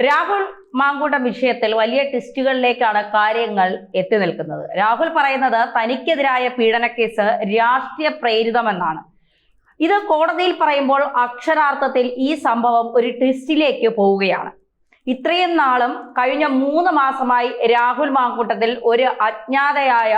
രാഹുൽ മാങ്കൂട്ടം വിഷയത്തിൽ വലിയ ട്വിസ്റ്റുകളിലേക്കാണ് കാര്യങ്ങൾ എത്തി നിൽക്കുന്നത്. രാഹുൽ പറയുന്നത് തനിക്കെതിരായ പീഡനക്കേസ് രാഷ്ട്രീയ പ്രേരിതമെന്നാണ്. ഇത് കോടതിയിൽ പറയുമ്പോൾ അക്ഷരാർത്ഥത്തിൽ ഈ സംഭവം ഒരു ട്വിസ്റ്റിലേക്ക് പോവുകയാണ്. ഇത്രയും നാളും കഴിഞ്ഞ 3 മാസമായി രാഹുൽ മാങ്കൂട്ടത്തിൽ ഒരു അജ്ഞാതയായ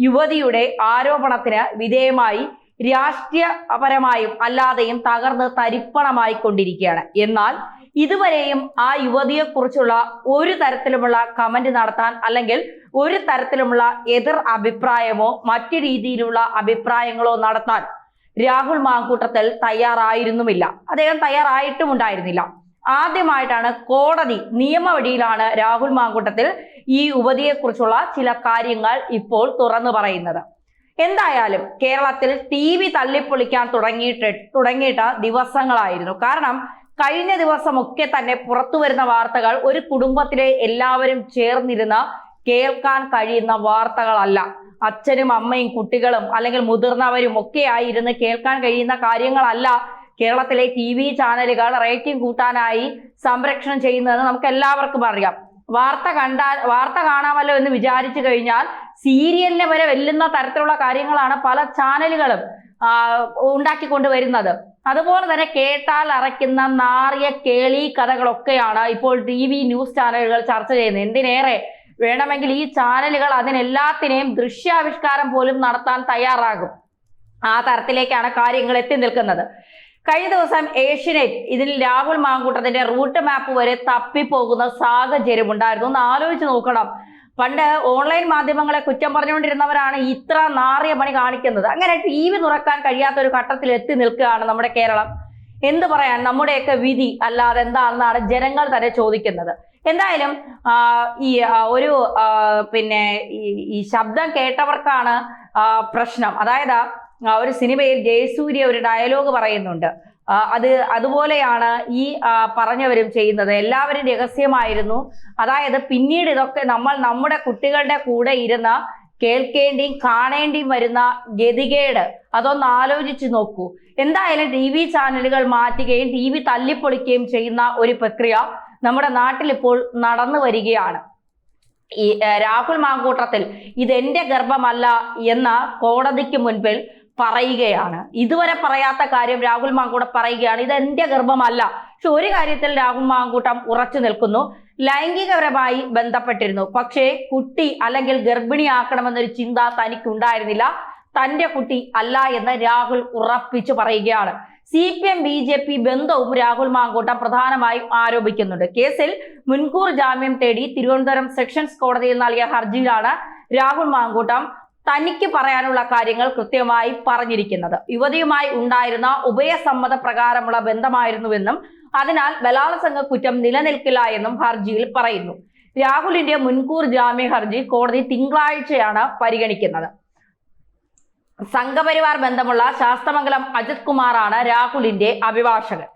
യുവതിയുടെ ആരോപണത്തിന് വിധേയമായി രാഷ്ട്രീയപരമായും അല്ലാതെയും തകർന്ന് തരിപ്പണമായി കൊണ്ടിരിക്കുകയാണ്. എന്നാൽ ഇതുവരെയും ആ യുവതിയെക്കുറിച്ചുള്ള ഒരു തരത്തിലുമുള്ള കമന്റ് നടത്താൻ അല്ലെങ്കിൽ ഒരു തരത്തിലുമുള്ള എതിർ അഭിപ്രായമോ മറ്റു രീതിയിലുള്ള അഭിപ്രായങ്ങളോ നടത്താൻ രാഹുൽ മാങ്കൂട്ടത്തിൽ തയ്യാറായിരുന്നുമില്ല. അദ്ദേഹം തയ്യാറായിട്ടുമുണ്ടായിരുന്നില്ല. ആദ്യമായിട്ടാണ് കോടതി നിയമവഴിയിലാണ് രാഹുൽ മാങ്കൂട്ടത്തിൽ ഈ യുവതിയെക്കുറിച്ചുള്ള ചില കാര്യങ്ങൾ ഇപ്പോൾ തുറന്നു പറയുന്നത്. എന്തായാലും കേരളത്തിൽ TV തല്ലിപ്പൊളിക്കാൻ തുടങ്ങിയിട്ട് ദിവസങ്ങളായിരുന്നു. കാരണം കഴിഞ്ഞ ദിവസമൊക്കെ തന്നെ പുറത്തു വരുന്ന വാർത്തകൾ ഒരു കുടുംബത്തിലെ എല്ലാവരും ചേർന്നിരുന്ന് കേൾക്കാൻ കഴിയുന്ന വാർത്തകളല്ല. അച്ഛനും അമ്മയും കുട്ടികളും അല്ലെങ്കിൽ മുതിർന്നവരും ഒക്കെ ആയിരുന്ന് കേൾക്കാൻ കഴിയുന്ന കാര്യങ്ങളല്ല കേരളത്തിലെ TV ചാനലുകൾ റേറ്റിംഗ് കൂട്ടാനായി സംപ്രേഷണം ചെയ്യുന്നതെന്ന് നമുക്ക് എല്ലാവർക്കും അറിയാം. വാർത്ത കാണാമല്ലോ എന്ന് വിചാരിച്ചു കഴിഞ്ഞാൽ സീരിയലിനെ വരെ വെല്ലുന്ന തരത്തിലുള്ള കാര്യങ്ങളാണ് പല ചാനലുകളും ഉണ്ടാക്കിക്കൊണ്ടുവരുന്നത്. അതുപോലെ തന്നെ കേട്ടാൽ അറയ്ക്കുന്ന നാറിയ കേളി കഥകളൊക്കെയാണ് ഇപ്പോൾ TV ന്യൂസ് ചാനലുകൾ ചർച്ച ചെയ്യുന്നത്. എന്തിനേറെ വേണമെങ്കിൽ ഈ ചാനലുകൾ അതിനെല്ലാത്തിനെയും ദൃശ്യാവിഷ്കാരം പോലും നടത്താൻ തയ്യാറാകും. ആ തരത്തിലേക്കാണ് കാര്യങ്ങൾ എത്തി നിൽക്കുന്നത്. കഴിഞ്ഞ ദിവസം ഏഷ്യനെറ്റ് ഇതിൽ രാഹുൽ മാങ്കൂട്ടത്തിന്റെ റൂട്ട് മാപ്പ് വരെ തപ്പിപ്പോകുന്ന സാഹചര്യം ഉണ്ടായിരുന്നു. ഒന്ന് ആലോചിച്ച് നോക്കണം. പണ്ട് ഓൺലൈൻ മാധ്യമങ്ങളെ കുറ്റം പറഞ്ഞുകൊണ്ടിരുന്നവരാണ് ഇത്ര നാറിയ പണി കാണിക്കുന്നത്. അങ്ങനെ TV തുറക്കാൻ കഴിയാത്ത ഒരു ഘട്ടത്തിൽ എത്തി നിൽക്കുകയാണ് നമ്മുടെ കേരളം. എന്ത് പറയാൻ, നമ്മുടെയൊക്കെ വിധി അല്ലാതെ എന്താണെന്നാണ് ജനങ്ങൾ തന്നെ ചോദിക്കുന്നത്. എന്തായാലും ഈ ശബ്ദം കേട്ടവർക്കാണ് പ്രശ്നം. അതായത് ഒരു സിനിമയിൽ ജയസൂര്യ ഒരു ഡയലോഗ് പറയുന്നുണ്ട്. അതുപോലെയാണ് ഈ പറഞ്ഞവരും ചെയ്യുന്നത്. എല്ലാവരും രഹസ്യമായിരുന്നു. അതായത് പിന്നീട് ഇതൊക്കെ നമ്മൾ നമ്മുടെ കുട്ടികളുടെ കൂടെ ഇരുന്ന് കേൾക്കേണ്ടിയും കാണേണ്ടിയും വരുന്ന ഗതികേട് അതൊന്ന് ആലോചിച്ച് നോക്കൂ. എന്തായാലും TV ചാനലുകൾ മാറ്റുകയും TV തല്ലിപ്പൊളിക്കുകയും ചെയ്യുന്ന ഒരു പ്രക്രിയ നമ്മുടെ നാട്ടിൽ ഇപ്പോൾ നടന്നു വരികയാണ്. ഈ രാഹുൽ മാങ്കൂട്ടത്തിൽ ഇതെന്റെ ഗർഭമല്ല എന്ന കോടതിക്ക് മുൻപിൽ പറയുകയാണ്. ഇതുവരെ പറയാത്ത കാര്യം രാഹുൽ മാങ്കൂട്ടം പറയുകയാണ്, ഇത് എന്റെ ഗർഭമല്ല. പക്ഷെ ഒരു കാര്യത്തിൽ രാഹുൽ മാങ്കൂട്ടം ഉറച്ചു നിൽക്കുന്നു, ലൈംഗികപരമായി ബന്ധപ്പെട്ടിരുന്നു. പക്ഷേ കുട്ടി അല്ലെങ്കിൽ ഗർഭിണിയാക്കണമെന്നൊരു ചിന്ത തനിക്കുണ്ടായിരുന്നില്ല. തന്റെ കുട്ടി അല്ല എന്ന് രാഹുൽ ഉറപ്പിച്ചു പറയുകയാണ്. CPM BJP ബന്ധവും രാഹുൽ മാങ്കൂട്ടം പ്രധാനമായും ആരോപിക്കുന്നുണ്ട്. കേസിൽ മുൻകൂർ ജാമ്യം തേടി തിരുവനന്തപുരം സെഷൻസ് കോടതിയിൽ നൽകിയ ഹർജിയിലാണ് രാഹുൽ മാങ്കൂട്ടം തനിക്ക് പറയാനുള്ള കാര്യങ്ങൾ കൃത്യമായി പറഞ്ഞിരിക്കുന്നത്. യുവതിയുമായി ഉണ്ടായിരുന്ന ഉഭയസമ്മത പ്രകാരമുള്ള ബന്ധമായിരുന്നുവെന്നും അതിനാൽ ബലാത്സംഗ കുറ്റം നിലനിൽക്കില്ല എന്നും ഹർജിയിൽ പറയുന്നു. രാഹുലിന്റെ മുൻകൂർ ജാമ്യ ഹർജി കോടതി തിങ്കളാഴ്ചയാണ് പരിഗണിക്കുന്നത്. സംഘപരിവാർ ബന്ധമുള്ള ശാസ്തമംഗലം അജിത് കുമാറാണ് രാഹുലിന്റെ അഭിഭാഷകൻ.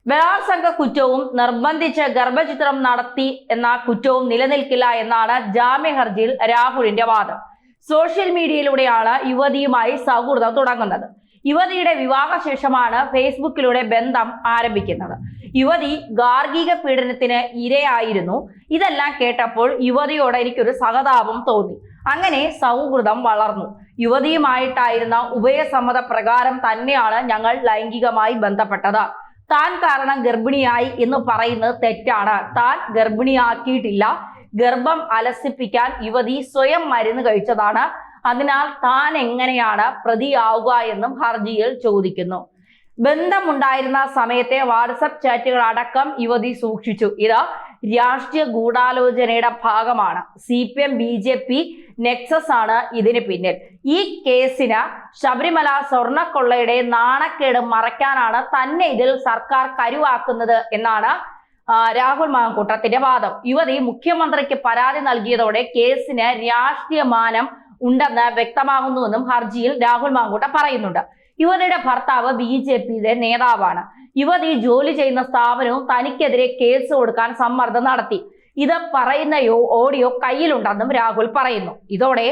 ബലാത്സംഗ കുറ്റവും നിർബന്ധിച്ച് ഗർഭചിത്രം നടത്തി എന്ന കുറ്റവും നിലനിൽക്കില്ല എന്നാണ് ജാമ്യ ഹർജിയിൽ രാഹുലിന്റെ വാദം. സോഷ്യൽ മീഡിയയിലൂടെയാണ് യുവതിയുമായി സൗഹൃദം തുടങ്ങുന്നത്. യുവതിയുടെ വിവാഹശേഷമാണ് ഫേസ്ബുക്കിലൂടെ ബന്ധം ആരംഭിക്കുന്നത്. യുവതി ഗാർഹിക പീഡനത്തിന് ഇരയായിരുന്നു. ഇതെല്ലാം കേട്ടപ്പോൾ യുവതിയോട് എനിക്കൊരു സഹതാപം തോന്നി. അങ്ങനെ സൗഹൃദം വളർന്നു. യുവതിയുമായിട്ടായിരുന്ന ഉഭയസമ്മത പ്രകാരം തന്നെയാണ് ഞങ്ങൾ ലൈംഗികമായി ബന്ധപ്പെട്ടത്. താൻ കാരണം ഗർഭിണിയായി എന്ന് പറയുന്നത് തെറ്റാണ്. താൻ ഗർഭിണിയാക്കിയിട്ടില്ല. ഗർഭം അലസിപ്പിക്കാൻ യുവതി സ്വയം മരുന്ന് കഴിച്ചതാണ്. അതിനാൽ താൻ എങ്ങനെയാണ് പ്രതിയാവുക എന്നും ഹർജിയിൽ ചോദിക്കുന്നു. ബന്ധമുണ്ടായിരുന്ന സമയത്തെ വാട്സപ്പ് ചാറ്റുകൾ അടക്കം യുവതി സൂക്ഷിച്ചു. ഇത് രാഷ്ട്രീയ ഗൂഢാലോചനയുടെ ഭാഗമാണ്. CPM BJP നെക്സസ് ആണ് ഇതിന് പിന്നിൽ. ഈ കേസിന് ശബരിമല സ്വർണ്ണക്കൊള്ളയുടെ നാണക്കേട് മറയ്ക്കാനാണ് തന്നെ ഇതിൽ സർക്കാർ കരുവാക്കുന്നത് എന്നാണ് രാഹുൽ മാങ്കൂട്ടത്തിന്റെ വാദം. യുവതി മുഖ്യമന്ത്രിക്ക് പരാതി നൽകിയതോടെ കേസിന് രാഷ്ട്രീയ മാനം ഉണ്ടെന്ന് വ്യക്തമാകുന്നുവെന്നും ഹർജിയിൽ രാഹുൽ മാങ്കൂട്ടം പറയുന്നുണ്ട്. യുവതിയുടെ ഭർത്താവ് BJPയുടെ നേതാവാണ്. യുവതി ജോലി ചെയ്യുന്ന സ്ഥാപനവും തനിക്കെതിരെ കേസ് കൊടുക്കാൻ സമ്മർദ്ദം നടത്തി. ഇത് പറയുന്ന ഓഡിയോ കയ്യിലുണ്ടെന്നും രാഹുൽ പറയുന്നു. ഇതോടെ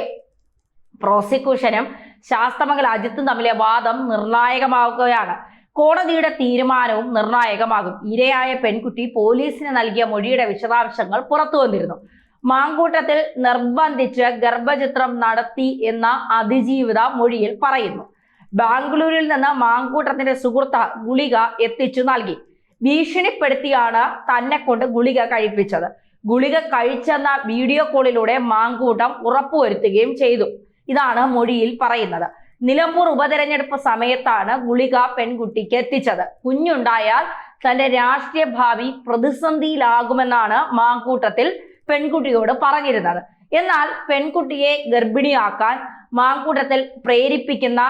പ്രോസിക്യൂഷനും ശാസ്തമംഗലം അജിത്തും തമ്മിലെ വാദം നിർണായകമാവുകയാണ്. കോടതിയുടെ തീരുമാനവും നിർണായകമാകും. ഇരയായ പെൺകുട്ടി പോലീസിന് നൽകിയ മൊഴിയുടെ വിശദാംശങ്ങൾ പുറത്തു വന്നിരുന്നു. മാങ്കൂട്ടത്തിൽ നിർബന്ധിച്ച് ഗർഭചിത്രം നടത്തി എന്ന അതിജീവിത മൊഴിയിൽ പറയുന്നു. ബാംഗ്ലൂരിൽ നിന്ന് മാങ്കൂട്ടത്തിന്റെ സുഹൃത്ത് ഗുളിക എത്തിച്ചു നൽകി. ഭീഷണിപ്പെടുത്തിയാണ് തന്നെ കൊണ്ട് ഗുളിക കഴിപ്പിച്ചത്. ഗുളിക കഴിച്ചെന്ന വീഡിയോ കോളിലൂടെ മാങ്കൂട്ടം ഉറപ്പുവരുത്തുകയും ചെയ്തു. ഇതാണ് മൊഴിയിൽ പറയുന്നത്. നിലമ്പൂർ ഉപതെരഞ്ഞെടുപ്പ് സമയത്താണ് ഗുളിക പെൺകുട്ടിക്ക് എത്തിച്ചത്. കുഞ്ഞുണ്ടായാൽ തന്റെ രാഷ്ട്രീയ ഭാവി പ്രതിസന്ധിയിലാകുമെന്നാണ് മാങ്കൂട്ടത്തിൽ പെൺകുട്ടിയോട് പറഞ്ഞിരുന്നത്. എന്നാൽ പെൺകുട്ടിയെ ഗർഭിണിയാക്കാൻ മാങ്കൂട്ടത്തിൽ പ്രേരിപ്പിക്കുന്ന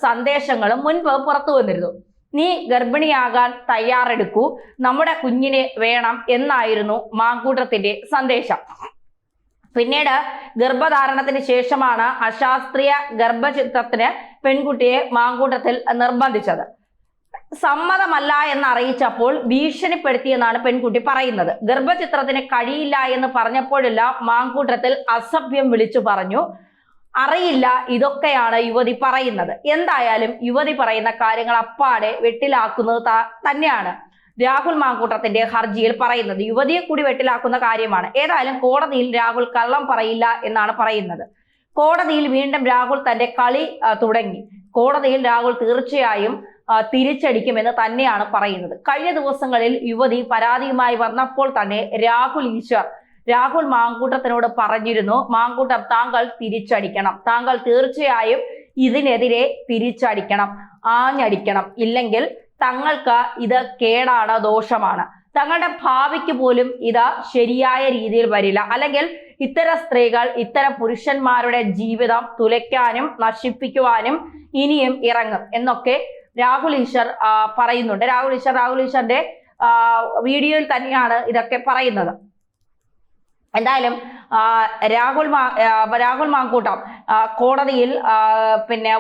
സന്ദേശങ്ങളും മുൻപ് പുറത്തു വന്നിരുന്നു. നീ ഗർഭിണിയാകാൻ തയ്യാറെടുക്കൂ, നമ്മുടെ കുഞ്ഞിനെ വേണം എന്നായിരുന്നു മാങ്കൂട്ടത്തിന്റെ സന്ദേശം. പിന്നീട് ഗർഭധാരണത്തിന് ശേഷമാണ് അശാസ്ത്രീയ ഗർഭചിത്രത്തിന് പെൺകുട്ടിയെ മാങ്കൂട്ടത്തിൽ നിർബന്ധിച്ചത്. സമ്മതമല്ല എന്നറിയിച്ചപ്പോൾ ഭീഷണിപ്പെടുത്തിയെന്നാണ് പെൺകുട്ടി പറയുന്നത്. ഗർഭചിത്രത്തിന് കഴിയില്ല എന്ന് പറഞ്ഞപ്പോഴെല്ലാം മാങ്കൂട്ടത്തിൽ അസഭ്യം വിളിച്ചു പറഞ്ഞു. അറിയില്ല, ഇതൊക്കെയാണ് യുവതി പറയുന്നത്. എന്തായാലും യുവതി പറയുന്ന കാര്യങ്ങൾ അപ്പാടെ വെട്ടിലാക്കുന്നത് തന്നെയാണ് രാഹുൽ മാങ്കൂട്ടത്തിന്റെ ഹർജിയിൽ പറയുന്നത്. യുവതിയെ കൂടി വെട്ടിലാക്കുന്ന കാര്യമാണ്. ഏതായാലും കോടതിയിൽ രാഹുൽ കള്ളം പറയില്ല എന്നാണ് പറയുന്നത്. കോടതിയിൽ വീണ്ടും രാഹുൽ തന്റെ കളി തുടങ്ങി. കോടതിയിൽ രാഹുൽ തീർച്ചയായും തിരിച്ചടിക്കുമെന്ന് തന്നെയാണ് പറയുന്നത്. കഴിഞ്ഞ ദിവസങ്ങളിൽ യുവതി പരാതിയുമായി വന്നപ്പോൾ തന്നെ രാഹുൽ മാങ്കൂട്ടത്തിനോട് പറഞ്ഞിരുന്നു, മാങ്കൂട്ടം താങ്കൾ തിരിച്ചടിക്കണം, താങ്കൾ തീർച്ചയായും ഇതിനെതിരെ തിരിച്ചടിക്കണം, ആഞ്ഞടിക്കണം, ഇല്ലെങ്കിൽ തങ്ങൾക്ക് ഇത് കേടാണ്, ദോഷമാണ്, തങ്ങളുടെ ഭാവിക്ക് പോലും ഇത് ശരിയായ രീതിയിൽ വരില്ല, അല്ലെങ്കിൽ ഇത്തരം സ്ത്രീകൾ ഇത്തരം പുരുഷന്മാരുടെ ജീവിതം തുലയ്ക്കാനും നശിപ്പിക്കുവാനും ഇനിയും ഇറങ്ങും എന്നൊക്കെ രാഹുൽ ഈശ്വർ പറയുന്നുണ്ട്. രാഹുൽ ഈശ്വറിന്റെ വീഡിയോയിൽ തന്നെയാണ് ഇതൊക്കെ പറയുന്നത്. എന്തായാലും രാഹുൽ മാങ്കൂട്ടം കോടതിയിൽ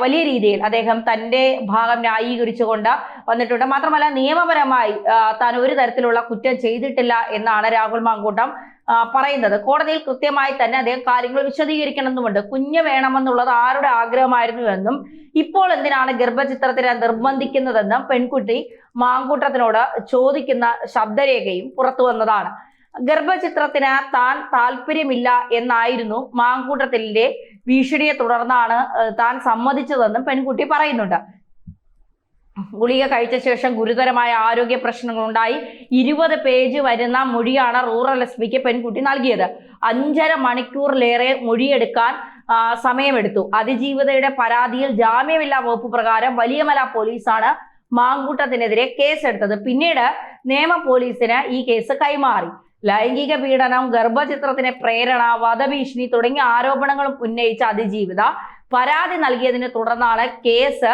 വലിയ രീതിയിൽ അദ്ദേഹം തന്റെ ഭാഗം ന്യായീകരിച്ചുകൊണ്ട് വന്നിട്ടുണ്ട്. മാത്രമല്ല നിയമപരമായി താൻ ഒരു തരത്തിലുള്ള കുറ്റം ചെയ്തിട്ടില്ല എന്നാണ് രാഹുൽ മാങ്കൂട്ടം പറയുന്നത്. കോടതിയിൽ കൃത്യമായി തന്നെ അദ്ദേഹം കാര്യങ്ങൾ വിശദീകരിക്കണമെന്നുമുണ്ട്. കുഞ്ഞ് വേണമെന്നുള്ളത് ആരുടെ ആഗ്രഹമായിരുന്നു എന്നും ഇപ്പോൾ എന്തിനാണ് ഗർഭചിത്രത്തിന് നിർബന്ധിക്കുന്നതെന്നും പെൺകുട്ടി മാങ്കൂട്ടത്തിനോട് ചോദിക്കുന്ന ശബ്ദരേഖയും പുറത്തു വന്നതാണ്. ഗർഭചിത്രത്തിന് താൻ താല്പര്യമില്ല എന്നായിരുന്നു മാങ്കൂട്ടത്തിന്റെ ഭീഷണിയെ തുടർന്നാണ് താൻ സമ്മതിച്ചതെന്നും പെൺകുട്ടി പറയുന്നുണ്ട്. ഗുളിക കഴിച്ച ശേഷം ഗുരുതരമായ ആരോഗ്യ പ്രശ്നങ്ങൾ ഉണ്ടായി. 20 പേജ് വരുന്ന മൊഴിയാണ് റൂറൽ എസ്.പിക്ക് പെൺകുട്ടി നൽകിയത്. 5.5 മണിക്കൂറിലേറെ മൊഴിയെടുക്കാൻ സമയമെടുത്തു. അതിജീവിതയുടെ പരാതിയിൽ ജാമ്യമില്ലാ വകുപ്പ് പ്രകാരം വലിയമല പോലീസാണ് മാങ്കൂട്ടത്തിനെതിരെ കേസെടുത്തത്. പിന്നീട് നിയമ പോലീസിന് ഈ കേസ് കൈമാറി. ലൈംഗിക പീഡനം, ഗർഭചിത്രത്തിന് പ്രേരണ, വധഭീഷണി തുടങ്ങിയ ആരോപണങ്ങളും ഉന്നയിച്ച അതിജീവിത പരാതി നൽകിയതിനെ തുടർന്നാണ് കേസ്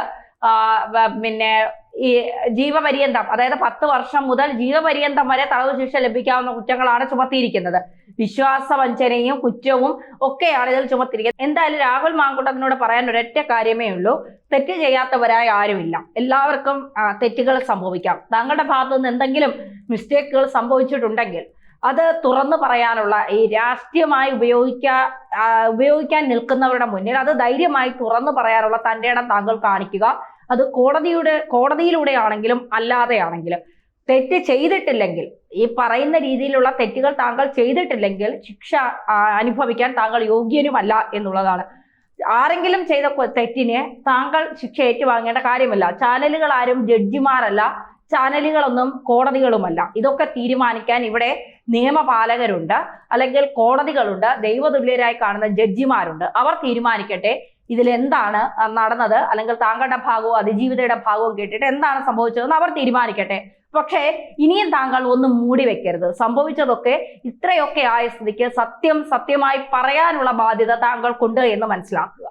ഈ ജീവപര്യന്തം, അതായത് 10 വർഷം മുതൽ ജീവപര്യന്തം വരെ തടവ് ശിക്ഷ ലഭിക്കാവുന്ന കുറ്റങ്ങളാണ് ചുമത്തിയിരിക്കുന്നത്. വിശ്വാസവഞ്ചനയും കുറ്റവും ഒക്കെയാണ് ഇതിൽ ചുമത്തിയിരിക്കുന്നത്. എന്തായാലും രാഹുൽ മാങ്കൂട്ടത്തിനോട് പറയാൻ ഒരൊറ്റ കാര്യമേ ഉള്ളൂ, തെറ്റ് ചെയ്യാത്തവരായി ആരുമില്ല. എല്ലാവർക്കും തെറ്റുകൾ സംഭവിക്കാം. താങ്കളുടെ ഭാഗത്തു നിന്ന് എന്തെങ്കിലും മിസ്റ്റേക്കുകൾ സംഭവിച്ചിട്ടുണ്ടെങ്കിൽ അത് തുറന്നു പറയാനുള്ള, ഈ രാഷ്ട്രീയമായി ഉപയോഗിക്കാൻ നിൽക്കുന്നവരുടെ മുന്നിൽ അത് ധൈര്യമായി തുറന്നു പറയാനുള്ള തന്റെ ഇടം താങ്കൾ കാണിക്കുക. അത് കോടതിയിലൂടെ ആണെങ്കിലും അല്ലാതെയാണെങ്കിലും. തെറ്റ് ചെയ്തിട്ടില്ലെങ്കിൽ, ഈ പറയുന്ന രീതിയിലുള്ള തെറ്റുകൾ താങ്കൾ ചെയ്തിട്ടില്ലെങ്കിൽ ശിക്ഷ അനുഭവിക്കാൻ താങ്കൾ യോഗ്യനുമല്ല എന്നുള്ളതാണ്. ആരെങ്കിലും ചെയ്ത തെറ്റിന് താങ്കൾ ശിക്ഷ ഏറ്റുവാങ്ങേണ്ട കാര്യമില്ല. ചാനലുകൾ ആരും ജഡ്ജിമാരല്ല, ചാനലുകളൊന്നും കോടതികളുമല്ല. ഇതൊക്കെ തീരുമാനിക്കാൻ ഇവിടെ നിയമപാലകരുണ്ട്, അല്ലെങ്കിൽ കോടതികളുണ്ട്, ദൈവതുല്യരായി കാണുന്ന ജഡ്ജിമാരുണ്ട്. അവർ തീരുമാനിക്കട്ടെ ഇതിലെന്താണ് നടന്നത്, അല്ലെങ്കിൽ താങ്കളുടെ ഭാഗവും അതിജീവിതയുടെ ഭാഗവും കേട്ടിട്ട് എന്താണ് സംഭവിച്ചതെന്ന് അവർ തീരുമാനിക്കട്ടെ. പക്ഷേ ഇനിയും താങ്കൾ ഒന്നും മൂടി വെക്കരുത്. സംഭവിച്ചതൊക്കെ ഇത്രയൊക്കെ ആയ സ്ഥിതിക്ക് സത്യമായി പറയാനുള്ള ബാധ്യത താങ്കൾക്കുണ്ട് എന്ന് മനസ്സിലാക്കുക.